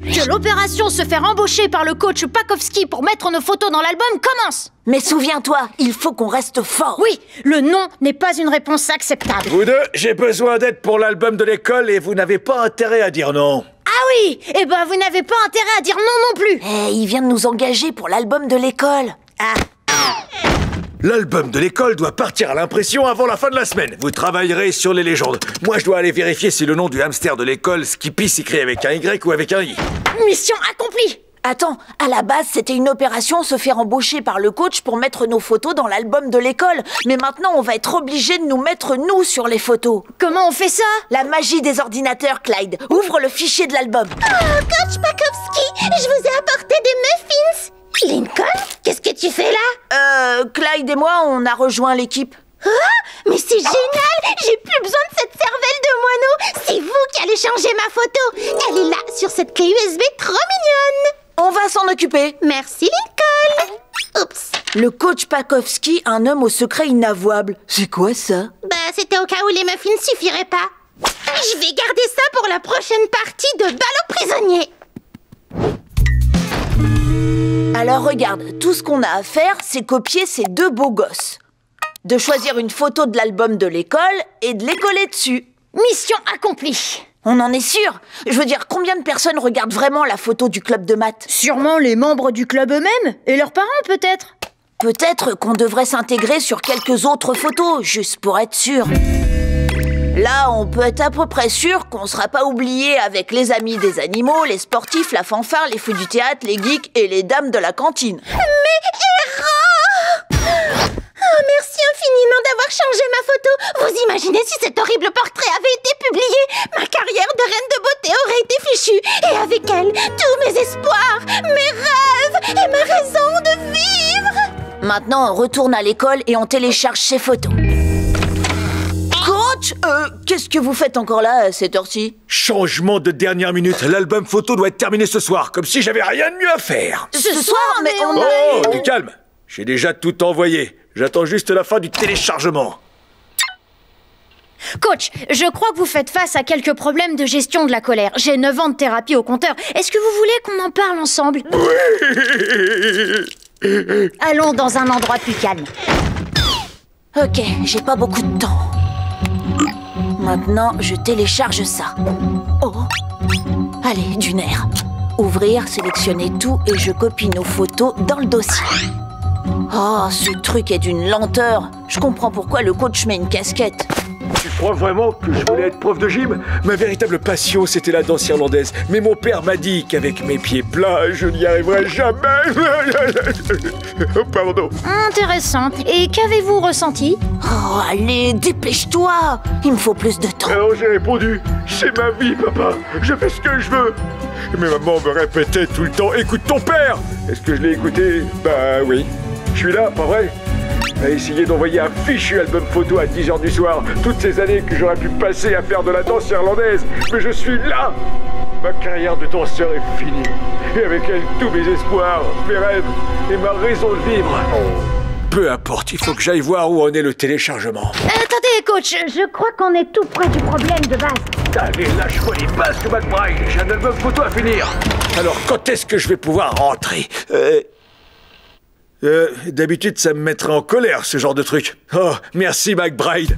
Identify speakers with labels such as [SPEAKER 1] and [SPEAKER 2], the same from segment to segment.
[SPEAKER 1] Que l'opération se faire embaucher par le coach Pakowski pour mettre nos photos dans l'album commence.
[SPEAKER 2] Mais souviens-toi, il faut qu'on reste fort.
[SPEAKER 1] Oui, le non n'est pas une réponse acceptable.
[SPEAKER 3] Vous deux, j'ai besoin d'aide pour l'album de l'école et vous n'avez pas intérêt à dire non.
[SPEAKER 1] Ah oui, eh ben vous n'avez pas intérêt à dire non non plus.
[SPEAKER 2] Eh, il vient de nous engager pour l'album de l'école.
[SPEAKER 1] Ah.
[SPEAKER 3] L'album de l'école doit partir à l'impression avant la fin de la semaine. Vous travaillerez sur les légendes. Moi, je dois aller vérifier si le nom du hamster de l'école Skippy s'écrit avec un Y ou avec un I.
[SPEAKER 1] Mission accomplie.
[SPEAKER 2] Attends, à la base, c'était une opération se faire embaucher par le coach pour mettre nos photos dans l'album de l'école. Mais maintenant, on va être obligé de nous mettre nous sur les photos.
[SPEAKER 1] Comment on fait ça?
[SPEAKER 2] La magie des ordinateurs, Clyde. Ouvre le fichier de l'album.
[SPEAKER 4] Oh, coach Pakowski, je vous ai apporté des muffins. Lincoln, qu'est-ce que tu fais là?
[SPEAKER 2] Clyde et moi, on a rejoint l'équipe.
[SPEAKER 4] Oh, mais c'est génial! J'ai plus besoin de cette cervelle de moineau. C'est vous qui allez changer ma photo. Elle est là, sur cette clé USB trop mignonne.
[SPEAKER 2] On va s'en occuper.
[SPEAKER 4] Merci, Lincoln. Oups.
[SPEAKER 2] Le coach Pakowski, un homme au secret inavouable. C'est quoi ça?
[SPEAKER 4] Bah, c'était au cas où les muffins suffiraient pas. Je vais garder ça pour la prochaine partie de Ballot prisonnier.
[SPEAKER 2] Alors regarde, tout ce qu'on a à faire, c'est copier ces deux beaux gosses. De choisir une photo de l'album de l'école et de les coller dessus.
[SPEAKER 1] Mission accomplie.
[SPEAKER 2] On en est sûr? Je veux dire, combien de personnes regardent vraiment la photo du club de maths?
[SPEAKER 1] Sûrement les membres du club eux-mêmes et leurs parents peut-être.
[SPEAKER 2] Peut-être qu'on devrait s'intégrer sur quelques autres photos, juste pour être sûr. Là, on peut être à peu près sûr qu'on sera pas oublié avec les amis des animaux, les sportifs, la fanfare, les fous du théâtre, les geeks et les dames de la cantine.
[SPEAKER 4] Mais errant! Oh, merci infiniment d'avoir changé ma photo. Vous imaginez si cet horrible portrait avait été publié? Ma carrière de reine de beauté aurait été fichue. Et avec elle, tous mes espoirs, mes rêves et ma raison de vivre.
[SPEAKER 2] Maintenant, on retourne à l'école et on télécharge ces photos. Coach, qu'est-ce que vous faites encore là à cette heure-ci?
[SPEAKER 3] Changement de dernière minute. L'album photo doit être terminé ce soir, comme si j'avais rien de mieux à faire.
[SPEAKER 2] Ce soir, mais on a...
[SPEAKER 3] Oh, du calme. J'ai déjà tout envoyé. J'attends juste la fin du téléchargement.
[SPEAKER 1] Coach, je crois que vous faites face à quelques problèmes de gestion de la colère. J'ai 9 ans de thérapie au compteur. Est-ce que vous voulez qu'on en parle ensemble?
[SPEAKER 3] Oui.
[SPEAKER 1] Allons dans un endroit plus calme.
[SPEAKER 2] Ok, j'ai pas beaucoup de temps. Maintenant, je télécharge ça. Oh. Allez, du nerf. Ouvrir, sélectionner tout et je copie nos photos dans le dossier. Oh, ce truc est d'une lenteur. Je comprends pourquoi le coach met une casquette.
[SPEAKER 3] Tu crois vraiment que je voulais être prof de gym? Ma véritable passion, c'était la danse irlandaise. Mais mon père m'a dit qu'avec mes pieds plats, je n'y arriverais jamais. Oh, pardon.
[SPEAKER 1] Intéressant. Et qu'avez-vous ressenti?
[SPEAKER 2] Oh, allez, dépêche-toi. Il me faut plus de temps.
[SPEAKER 3] Alors j'ai répondu, c'est ma vie, papa. Je fais ce que je veux. Mais maman me répétait tout le temps, écoute ton père. Est-ce que je l'ai écouté? Bah oui. Je suis là, pas vrai? À essayer d'envoyer un fichu album photo à 10h du soir. Toutes ces années que j'aurais pu passer à faire de la danse irlandaise. Mais je suis là. Ma carrière de danseur est finie. Et avec elle, tous mes espoirs, mes rêves et ma raison de vivre. Peu importe, il faut que j'aille voir où en est le téléchargement.
[SPEAKER 1] Attendez, coach, je crois qu'on est tout près du problème de base.
[SPEAKER 3] Allez, lâche-moi les basques, McBride. J'ai un album photo à finir. Alors, quand est-ce que je vais pouvoir rentrer? D'habitude, ça me mettrait en colère, ce genre de truc. Oh, merci, McBride.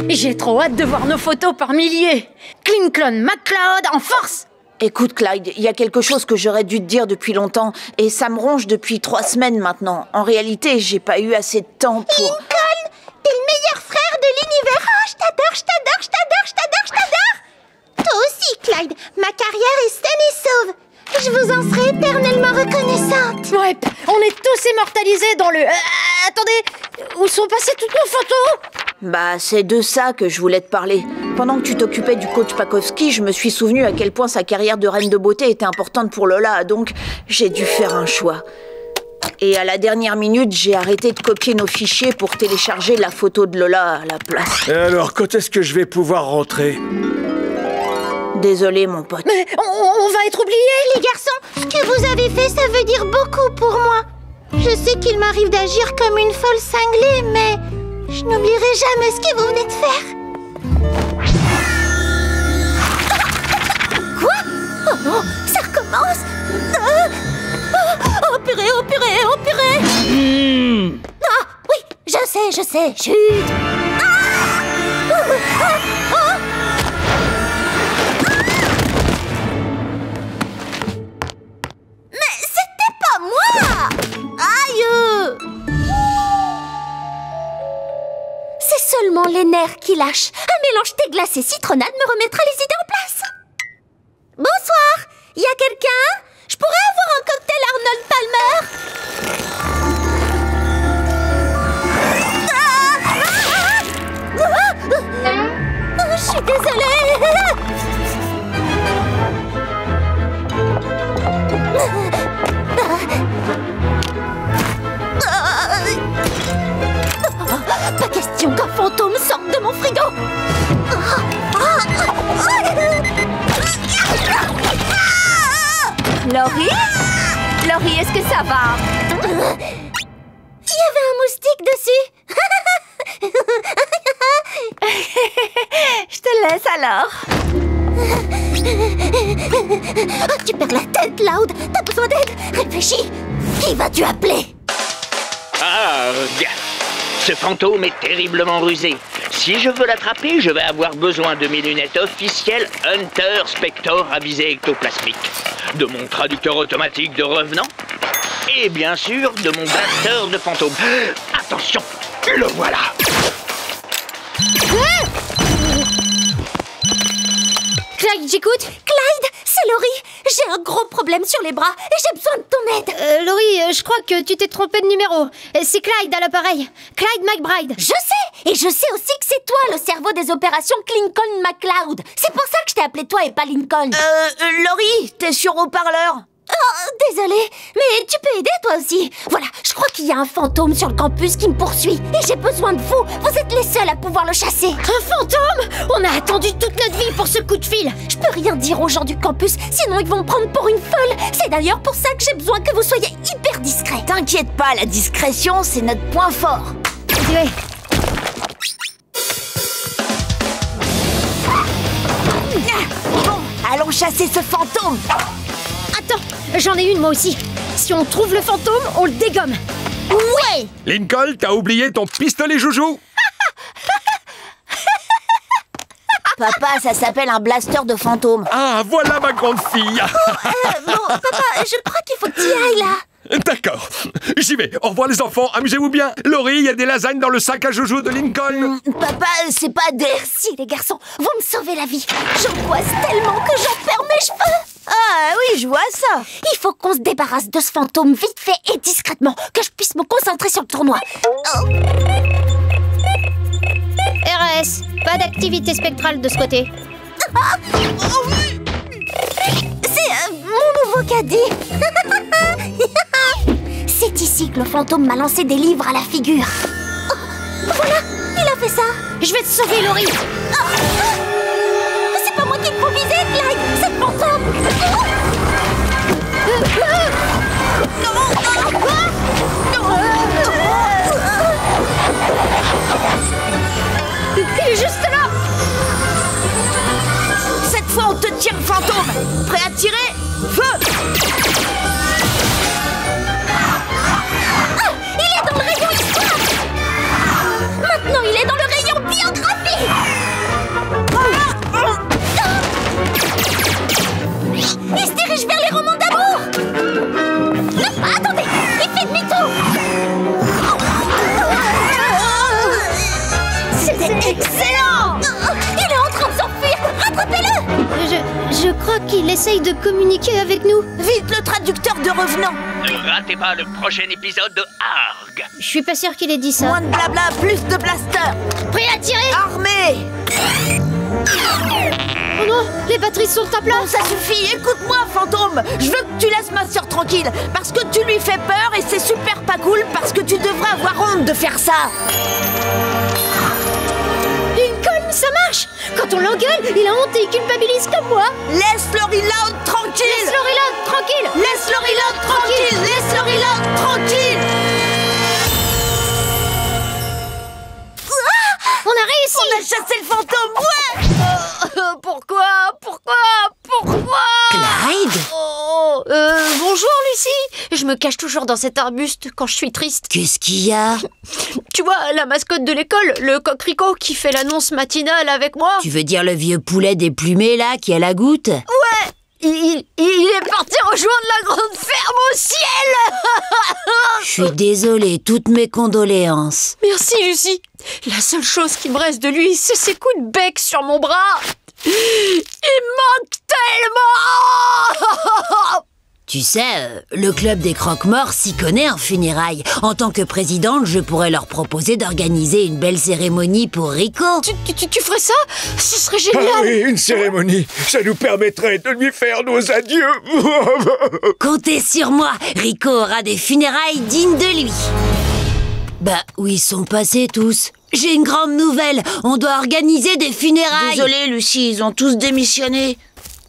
[SPEAKER 1] J'ai trop hâte de voir nos photos par milliers. Lincoln McCloud en force.
[SPEAKER 2] Écoute, Clyde, il y a quelque chose que j'aurais dû te dire depuis longtemps, et ça me ronge depuis 3 semaines maintenant. En réalité, j'ai pas eu assez de temps pour...
[SPEAKER 4] Lincoln, t'es le meilleur frère de l'univers. Oh, je t'adore, je t'adore, je t'adore, je t'adore, je t'adore. Toi aussi, Clyde. Ma carrière est saine et sauve. Je vous en serai éternellement reconnaissante.
[SPEAKER 1] Ouais, on est tous immortalisés dans le... attendez, où sont passées toutes nos photos?
[SPEAKER 2] Bah, c'est de ça que je voulais te parler. Pendant que tu t'occupais du coach Pakowski, je me suis souvenu à quel point sa carrière de reine de beauté était importante pour Lola, donc j'ai dû faire un choix. Et à la dernière minute, j'ai arrêté de copier nos fichiers pour télécharger la photo de Lola à la place.
[SPEAKER 3] Et alors, quand est-ce que je vais pouvoir rentrer?
[SPEAKER 2] Désolé, mon pote.
[SPEAKER 1] Mais on va être oubliés.
[SPEAKER 4] Les garçons, ce que vous avez fait, ça veut dire beaucoup pour moi. Je sais qu'il m'arrive d'agir comme une folle cinglée, mais je n'oublierai jamais ce que vous venez de faire. plaît, chut. Mais c'était pas moi. Aïe. C'est seulement les nerfs qui lâchent. Un mélange thé glacé citronnade me remettra les idées en place. Bonsoir. Y a quelqu'un? Je pourrais avoir un cocktail Arnold Palmer? Je suis désolée. Pas question qu'un fantôme sorte de mon frigo.
[SPEAKER 5] Laurie? Laurie, est-ce que ça va?
[SPEAKER 4] Il y avait un moustique dessus.
[SPEAKER 5] Je te laisse alors.
[SPEAKER 4] Oh, tu perds la tête, Cloud. T'as besoin d'aide? Réfléchis. Qui vas-tu appeler?
[SPEAKER 6] Arg! Ce fantôme est terriblement rusé. Si je veux l'attraper, je vais avoir besoin de mes lunettes officielles Hunter Spector à visée ectoplasmique, de mon traducteur automatique de revenant, et bien sûr de mon blaster de fantôme. Attention, le voilà!
[SPEAKER 1] Clyde, j'écoute.
[SPEAKER 4] Clyde, c'est Laurie. J'ai un gros problème sur les bras et j'ai besoin de ton aide.
[SPEAKER 1] Laurie, je crois que tu t'es trompée de numéro. C'est Clyde à l'appareil. Clyde McBride.
[SPEAKER 4] Je sais. Et je sais aussi que c'est toi le cerveau des opérations Lincoln McCloud. C'est pour ça que je t'ai appelé toi et pas Lincoln.
[SPEAKER 2] Laurie, t'es sur haut-parleur?
[SPEAKER 4] Oh, désolée, mais tu peux aider toi aussi. Voilà, je crois qu'il y a un fantôme sur le campus qui me poursuit. Et j'ai besoin de vous. Vous êtes les seuls à pouvoir le chasser.
[SPEAKER 1] Un fantôme? On a attendu toute notre vie pour ce coup de fil.
[SPEAKER 4] Je peux rien dire aux gens du campus, sinon ils vont me prendre pour une folle. C'est d'ailleurs pour ça que j'ai besoin que vous soyez hyper discret.
[SPEAKER 2] T'inquiète pas, la discrétion, c'est notre point fort.
[SPEAKER 1] Ouais.
[SPEAKER 2] Bon, allons chasser ce fantôme.
[SPEAKER 1] Attends, j'en ai une moi aussi. Si on trouve le fantôme, on le dégomme.
[SPEAKER 2] Ouais.
[SPEAKER 3] Lincoln, t'as oublié ton pistolet joujou?
[SPEAKER 2] Papa, ça s'appelle un blaster de fantôme.
[SPEAKER 3] Ah, voilà ma grande fille.
[SPEAKER 4] Bon, papa, je crois qu'il faut que tu y ailles là.
[SPEAKER 3] D'accord, j'y vais. Au revoir les enfants, amusez-vous bien. Laurie, il y a des lasagnes dans le sac à joujou de Lincoln.
[SPEAKER 2] Papa, c'est pas des...
[SPEAKER 4] Merci les garçons, vous me sauvez la vie. J'angoisse tellement que j'en perds mes cheveux.
[SPEAKER 2] Ah oui, je vois ça.
[SPEAKER 4] Il faut qu'on se débarrasse de ce fantôme vite fait et discrètement, que je puisse me concentrer sur le tournoi. Oh.
[SPEAKER 1] RAS, pas d'activité spectrale de ce côté.
[SPEAKER 4] C'est mon nouveau caddie. C'est ici que le fantôme m'a lancé des livres à la figure. Oh, voilà, il a fait ça.
[SPEAKER 1] Je vais te sauver, Laurie.
[SPEAKER 4] C'est pas moi qui te faut viser, Clyde. C'est le fantôme.
[SPEAKER 1] Il est juste là.
[SPEAKER 2] Cette fois, on te tire, fantôme. Prêt à tirer? Feu!
[SPEAKER 4] Il est dans le rayon histoire. Maintenant, il est dans le rayon biographie. Il se dirige vers les romans d'amour. Non, attendez, il fait demi-tour. C'était excellent. Il est en train de s'enfuir. Rattrapez-le.
[SPEAKER 1] Je crois qu'il essaye de communiquer avec nous.
[SPEAKER 2] Vite, le traducteur de revenant.
[SPEAKER 6] Ne ratez pas le prochain épisode de Arg!
[SPEAKER 1] Je suis pas sûre qu'il ait dit ça.
[SPEAKER 2] Moins de blabla, plus de blaster.
[SPEAKER 1] Prêt à tirer?
[SPEAKER 2] Armé.
[SPEAKER 1] Oh non, les batteries sont à plat.
[SPEAKER 2] Bon, ça suffit, écoute-moi, fantôme. Je veux que tu laisses ma sœur tranquille. Parce que tu lui fais peur et c'est super pas cool. Parce que tu devrais avoir honte de faire ça.
[SPEAKER 1] Lincoln, ça marche. Quand on l'engueule, il a honte et il culpabilise comme moi.
[SPEAKER 2] Laisse Laurie Loud tranquille.
[SPEAKER 1] Laisse Laurie là, tranquille.
[SPEAKER 2] Laisse Laurie Loud tranquille. Laisse Laurie Loud tranquille.
[SPEAKER 1] On a réussi.
[SPEAKER 2] On a chassé le fantôme, ouais.
[SPEAKER 1] Pourquoi?
[SPEAKER 2] Clyde.
[SPEAKER 1] Bonjour Lucie. Je je me cache toujours dans cet arbuste quand je suis triste.
[SPEAKER 2] Qu'est-ce qu'il y a?
[SPEAKER 1] Tu vois, la mascotte de l'école, le coq Rico, qui fait l'annonce matinale avec moi.
[SPEAKER 2] Tu veux dire le vieux poulet déplumé, là, qui a la goutte?
[SPEAKER 1] Ouais, il est parti rejoindre la grande ferme au ciel.
[SPEAKER 2] Je suis désolée, toutes mes condoléances.
[SPEAKER 1] Merci, Lucie. La seule chose qui me reste de lui, c'est ses coups de bec sur mon bras. Il manque tellement.
[SPEAKER 2] Tu sais, le club des croque-morts s'y connaît en funérailles. En tant que présidente, je pourrais leur proposer d'organiser une belle cérémonie pour Rico.
[SPEAKER 1] Tu ferais ça? Ce serait génial.
[SPEAKER 3] Ah oui, une cérémonie. Ça nous permettrait de lui faire nos adieux.
[SPEAKER 2] Comptez sur moi, Rico aura des funérailles dignes de lui. Bah, où ils sont passés tous? J'ai une grande nouvelle, on doit organiser des funérailles.
[SPEAKER 7] Désolée, Lucie, ils ont tous démissionné.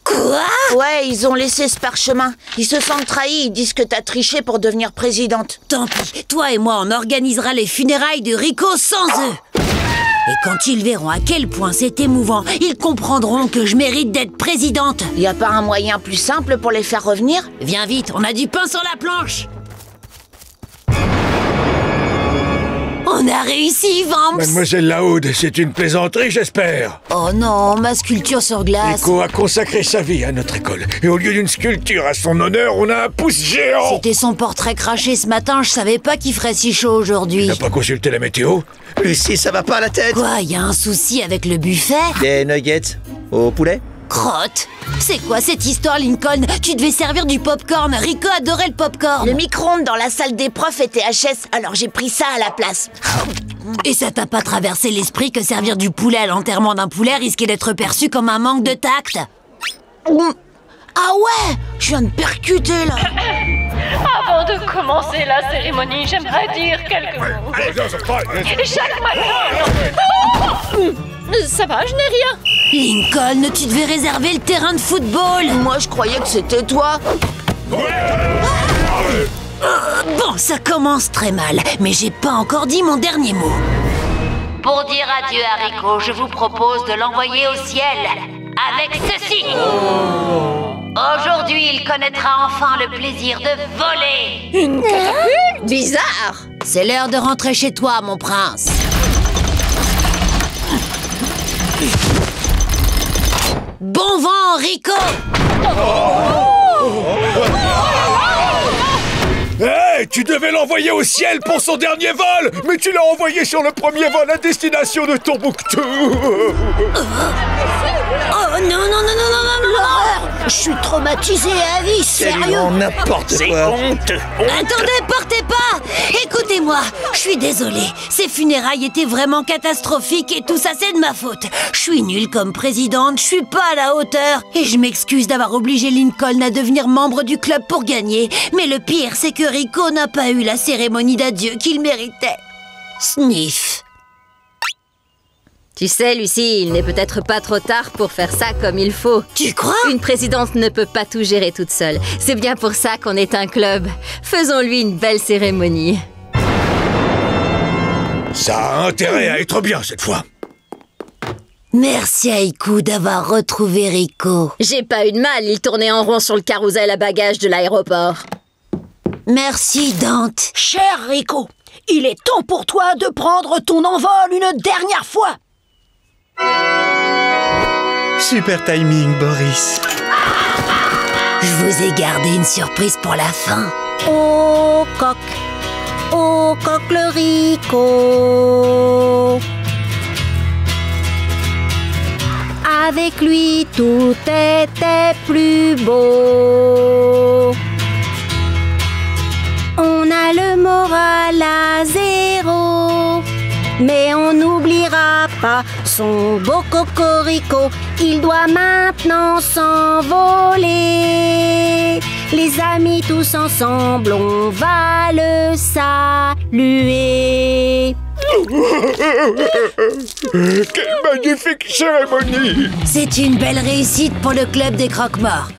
[SPEAKER 2] Quoi?
[SPEAKER 7] Ouais, ils ont laissé ce parchemin. Ils se sentent trahis, ils disent que t'as triché pour devenir présidente.
[SPEAKER 2] Tant pis, toi et moi on organisera les funérailles de Rico sans eux. Et quand ils verront à quel point c'est émouvant, ils comprendront que je mérite d'être présidente.
[SPEAKER 7] Y a pas un moyen plus simple pour les faire revenir?
[SPEAKER 2] Viens vite, on a du pain sur la planche. On a réussi, Vamps.
[SPEAKER 3] Mademoiselle Laoude, c'est une plaisanterie, j'espère.
[SPEAKER 2] Oh non, ma sculpture sur glace.
[SPEAKER 3] Rico a consacré sa vie à notre école. Et au lieu d'une sculpture à son honneur, on a un pouce géant.
[SPEAKER 2] C'était son portrait craché ce matin, je savais pas qu'il ferait si chaud aujourd'hui.
[SPEAKER 3] T'as pas consulté la météo?
[SPEAKER 8] Lucie, ça va pas à la tête?
[SPEAKER 2] Quoi, y a un souci avec le buffet?
[SPEAKER 8] Des nuggets au poulet?
[SPEAKER 2] Crotte! C'est quoi cette histoire, Lincoln? Tu devais servir du popcorn. Rico adorait le popcorn.
[SPEAKER 7] Le micro-ondes dans la salle des profs était HS, alors j'ai pris ça à la place.
[SPEAKER 2] Et ça t'a pas traversé l'esprit que servir du poulet à l'enterrement d'un poulet risquait d'être perçu comme un manque de tact?
[SPEAKER 7] Ah ouais, je viens de percuter là.
[SPEAKER 9] Avant de commencer la cérémonie, j'aimerais dire quelques mots. Chaque matin... Ça va, je n'ai rien.
[SPEAKER 2] Lincoln, tu devais réserver le terrain de football.
[SPEAKER 7] Moi, je croyais que c'était toi.
[SPEAKER 2] Bon, ça commence très mal, mais j'ai pas encore dit mon dernier mot.
[SPEAKER 10] Pour dire adieu à Rico, je vous propose de l'envoyer au ciel avec ceci. Aujourd'hui, il connaîtra enfin le plaisir de voler.
[SPEAKER 7] Une catapulte? Bizarre.
[SPEAKER 2] C'est l'heure de rentrer chez toi, mon prince. Bon vent, Rico!
[SPEAKER 3] Hey, tu devais l'envoyer au ciel pour son dernier vol, mais tu l'as envoyé sur le premier vol à destination de Tombouctou.
[SPEAKER 2] Oh non, non, non, non, non, non, l'horreur! Je suis traumatisée à vie, sérieux!
[SPEAKER 8] N'importe
[SPEAKER 6] C'est
[SPEAKER 8] quoi.
[SPEAKER 6] honteux.
[SPEAKER 2] Attendez, partez pas! Écoutez-moi, je suis désolée. Ces funérailles étaient vraiment catastrophiques et tout ça, c'est de ma faute. Je suis nulle comme présidente, je suis pas à la hauteur. Et je m'excuse d'avoir obligé Lincoln à devenir membre du club pour gagner. Mais le pire, c'est que Rico n'a pas eu la cérémonie d'adieu qu'il méritait. Sniff.
[SPEAKER 11] Tu sais, Lucie, il n'est peut-être pas trop tard pour faire ça comme il faut.
[SPEAKER 2] Tu crois?
[SPEAKER 11] Une présidente ne peut pas tout gérer toute seule. C'est bien pour ça qu'on est un club. Faisons-lui une belle cérémonie.
[SPEAKER 3] Ça a intérêt à être bien cette fois.
[SPEAKER 2] Merci Haïku d'avoir retrouvé Rico.
[SPEAKER 11] J'ai pas eu de mal, il tournait en rond sur le carrousel à bagages de l'aéroport.
[SPEAKER 2] Merci Dante.
[SPEAKER 7] Cher Rico, il est temps pour toi de prendre ton envol une dernière fois.
[SPEAKER 8] Super timing, Boris.
[SPEAKER 2] Je vous ai gardé une surprise pour la fin.
[SPEAKER 4] Oh coq le Rico. Avec lui tout était plus beau. On a le moral à zéro, mais on n'oubliera pas son beau cocorico. Il doit maintenant s'envoler. Les amis tous ensemble, on va le saluer.
[SPEAKER 3] Quelle magnifique cérémonie!
[SPEAKER 2] C'est une belle réussite pour le club des croque-morts.